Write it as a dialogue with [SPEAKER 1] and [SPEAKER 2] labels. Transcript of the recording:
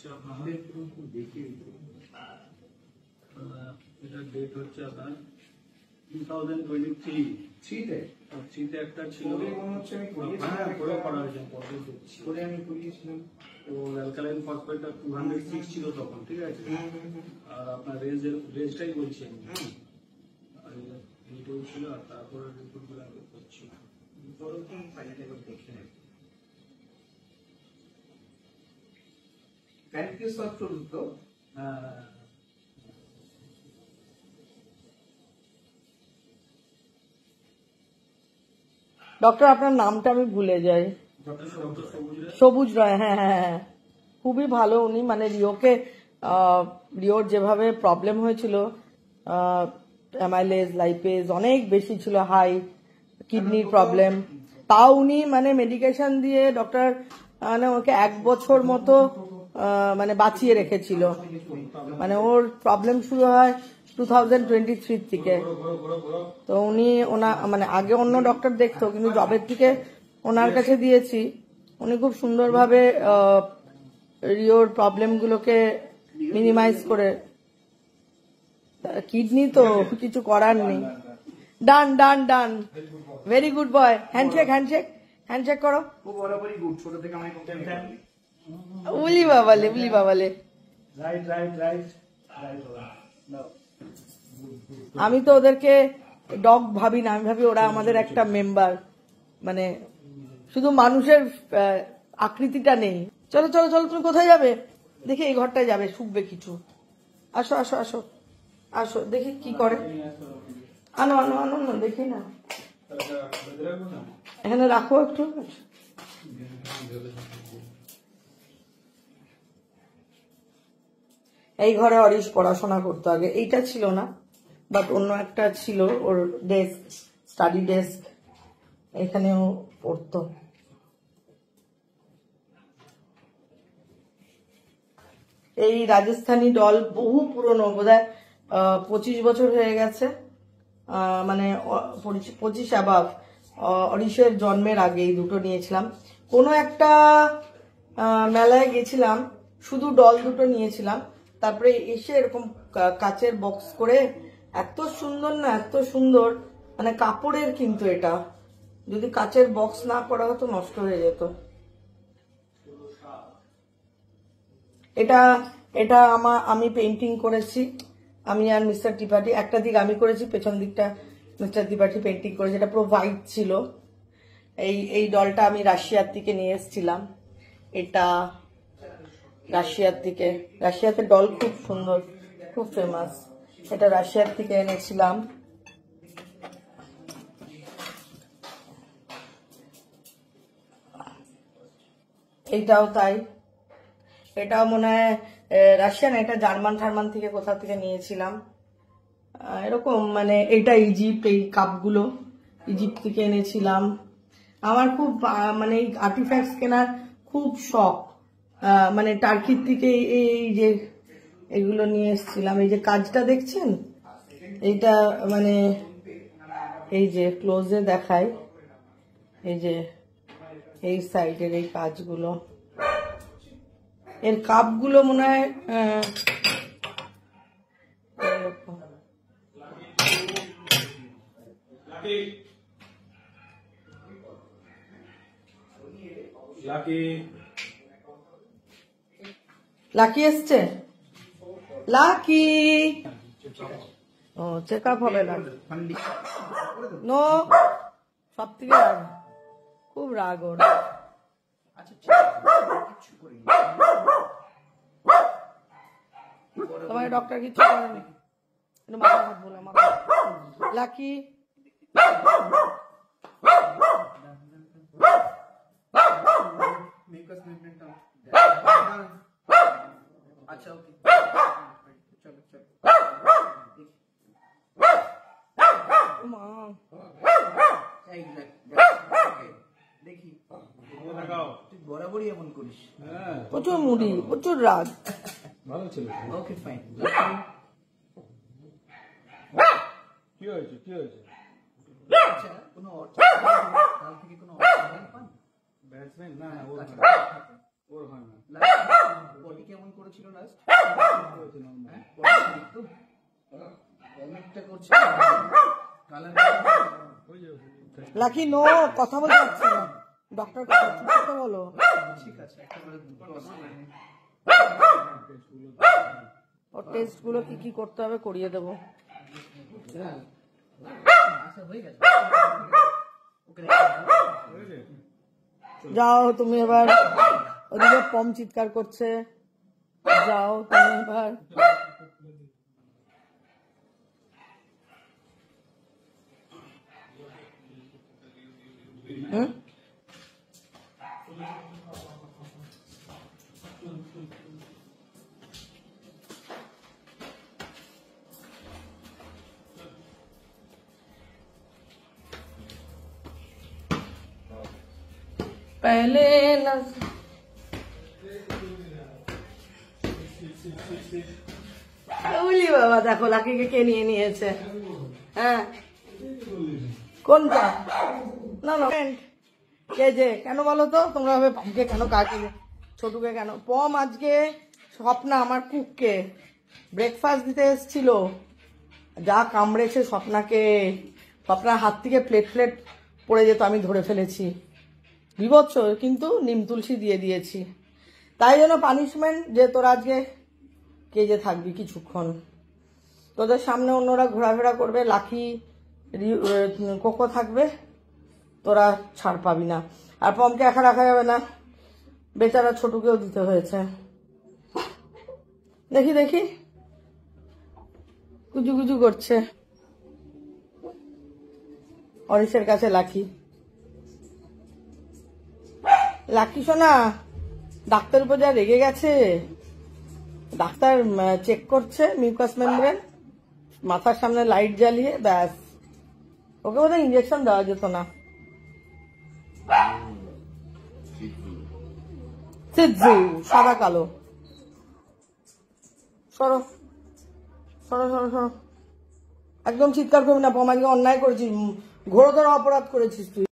[SPEAKER 1] এটা ডেট হচ্ছে আপনার 2023 তে একটা ছিল করা হয়েছে তো অ্যালকালাইন ফসফেটটা 206 ছিল তখন, ঠিক আছে। আর আপনার রেজটাই বলছি আমি, আর এইটাও ছিল। আর তারপরে রিপোর্টগুলো আমি করছি।
[SPEAKER 2] ডক্টর আপনার নামটা আমি ভুলে যাই। সবুজ রায়, হ্যাঁ হ্যাঁ হ্যাঁ, খুবই ভালো উনি। মানে রিওর যেভাবে প্রবলেম হয়েছিল, অ্যামাইলেজ লাইপেজ অনেক বেশি ছিল, হাই কিডনির প্রবলেম, তাও উনি মানে মেডিকেশন দিয়ে ডক্টর মানে ওকে 1 বছর মতো মানে বাঁচিয়ে রেখেছিল। মানে ওর প্রবলেম শুরু হয় 2023 থেকে। তো উনি মানে আগে অন্য ডক্টর দেখতো, কিন্তু জবের থেকে ওনার কাছে দিয়েছি। উনি খুব সুন্দরভাবে রিওর প্রবলেমগুলোকে মিনিমাইজ করে, কিডনি তো কিছু করার নেই। Done done done, very good boy. Handshake handshake handshake করো। উলি বাবালে উলি বাবালে। আমি তো ওদেরকে ডগ ভাবি না, আমি ভাবি ওরা আমাদের একটা মেম্বার। মানে শুধু মানুষের আকৃতিটা নেই। চলো চলো চলো, তুমি কোথায় যাবে? দেখি এই ঘরটায় যাবে, শুকবে কিছু। আসো আসো আসো আসো, দেখি কি করে। আনো আনো আনো না, দেখি না, এখানে রাখো একটু। এই ঘরে অরিশ পড়াশোনা করতো আগে, এইটা ছিল না, বাট অন্য একটা ছিল ওর ডেস্ক, স্টাডি ডেস্ক, এখানেও পড়তো। এই রাজস্থানী ডল বহু পুরনো, বোধহয় 25 বছর হয়ে গেছে, মানে 25 অ্যাবাভ। অরিশের জন্মের আগে এই দুটো নিয়েছিলাম। কোনো একটা মেলায় গেছিলাম, শুধু ডল দুটো নিয়েছিলাম। তারপরে এসে এরকম কাচের বক্স করে, এত সুন্দর না, এত সুন্দর, মানে কাপড়ের, কিন্তু এটা যদি কাচের বক্স না করা হতো নষ্ট হয়ে যেত। এটা এটা আমি পেন্টিং করেছি, আমি আর মিস্টার ত্রিপাঠী। একটা দিক আমি করেছি, পেছন দিকটা মিস্টার ত্রিপাঠী পেন্টিং করেছে। এটা পুরো হোয়াইট ছিল। এই ডলটা আমি রাশিয়ার থেকে নিয়ে এসেছিলাম। এটা রাশিয়ার থেকে, রাশিয়াতে ডল খুব সুন্দর, খুব ফেমাস। এটা রাশিয়ার থেকে এনেছিলাম। এইটাও তাই, এটাও মনে হয় রাশিয়ান, এটা জার্মান টার্মান থেকে কোথা থেকে নিয়েছিলাম এরকম। মানে এটা ইজিপ্ট, এই কাপগুলো ইজিপ্ট থেকে এনেছিলাম। আমার খুব মানে এই আর্টিফ্যাক্টস কেনার খুব শখ। মানে টার্কির থেকে এই যে এগুলো নিয়ে এসেছিলাম। এই যে কাজটা দেখছেন, এইটা মানে এই যে ক্লোজে দেখায়, এই যে এই সাইডের এই কাজগুলো, এর কাপগুলো মনে হয় লাকি এসছে। লাকি ও চেক আপ হবে না, নো, সব থেকে রাগ, খুব রাগ ওর। তোমার ডক্টর কিছু করেনি, মাথা হাত বলো, মাথা। লাকি
[SPEAKER 3] আচ্ছা, ওকে, চলো চলো দেখি। তুই বরাবরই এমন করিস।
[SPEAKER 2] প্রচুর মুডি, প্রচুর রাগ।
[SPEAKER 1] ভালো ছিল।
[SPEAKER 3] Okay fine.
[SPEAKER 1] কি হয়েছে, কি হয়েছে?
[SPEAKER 3] আচ্ছা, কোনো কাল থেকে কোনো পান?
[SPEAKER 1] ব্যাটসম্যান না, ওর হয় না।
[SPEAKER 3] বডি কেমন করেছিল লাস্ট? হ্যাঁ, অনেকটা করছে কালার।
[SPEAKER 2] লাকি নো, কথা বলতে পারছে না ডক্টর, কথা বলো।
[SPEAKER 3] ঠিক আছে, একেবারে
[SPEAKER 2] ওর টেস্ট গুলো কি কি করতে হবে করিয়ে দেবো।
[SPEAKER 3] আচ্ছা, হয়ে গেছে। ওকে
[SPEAKER 2] যাও তুমি এবার, ওদিকে পম চিৎকার করছে, যাও তুমি এবার। হুম? पहले বলি বাবা, দেখো লাকিকে কে নিয়ে নিয়েছে। হ্যাঁ, কোনটা? না না, কে যে কেন বলো তো তোমরা ভাবে পমকে কেন কাকে ছোটুকে কেন? পম আজকে স্বপ্না আমার কুককে ব্রেকফাস্ট দিতে এসেছিল, যা কামড়েছে স্বপ্নাকে, স্বপ্নার হাত থেকে প্লেট প্লেট পড়ে যেত, আমি ধরে ফেলেছি বিভৎস, কিন্তু নিম তুলসী দিয়ে দিয়েছি। তাই জন্য পানিশমেন্ট যে তোরা আজকে কেজে থাকবি কিছুক্ষণ, তোদের সামনে অন্যরা ঘোরাফেরা করবে, লাকি কোকো থাকবে, তোরা ছাড় পাবি না। আর পমকে একা রাখা যাবে না, বেচারা ছোটুকেও দিতে হয়েছে। দেখি দেখি গুজু গুজু করছে অরিশের কাছে। লাকি, লাকি সোনা, ডাক্তার উপর যা রেগে গেছে, ডাক্তার চেক করছে মিউকাস মেমব্রেন, মাথার সামনে লাইট জ্বালিয়ে, ব্যাস। ওকে বোধহয় ইঞ্জেকশন দেওয়া যেত না। সিজু সাদা কালো, সরো সরো সরো সরো, একদম চিৎকার করবি না। পম আজকে অন্যায় করেছিস, ঘোরতর অপরাধ করেছিস তুই।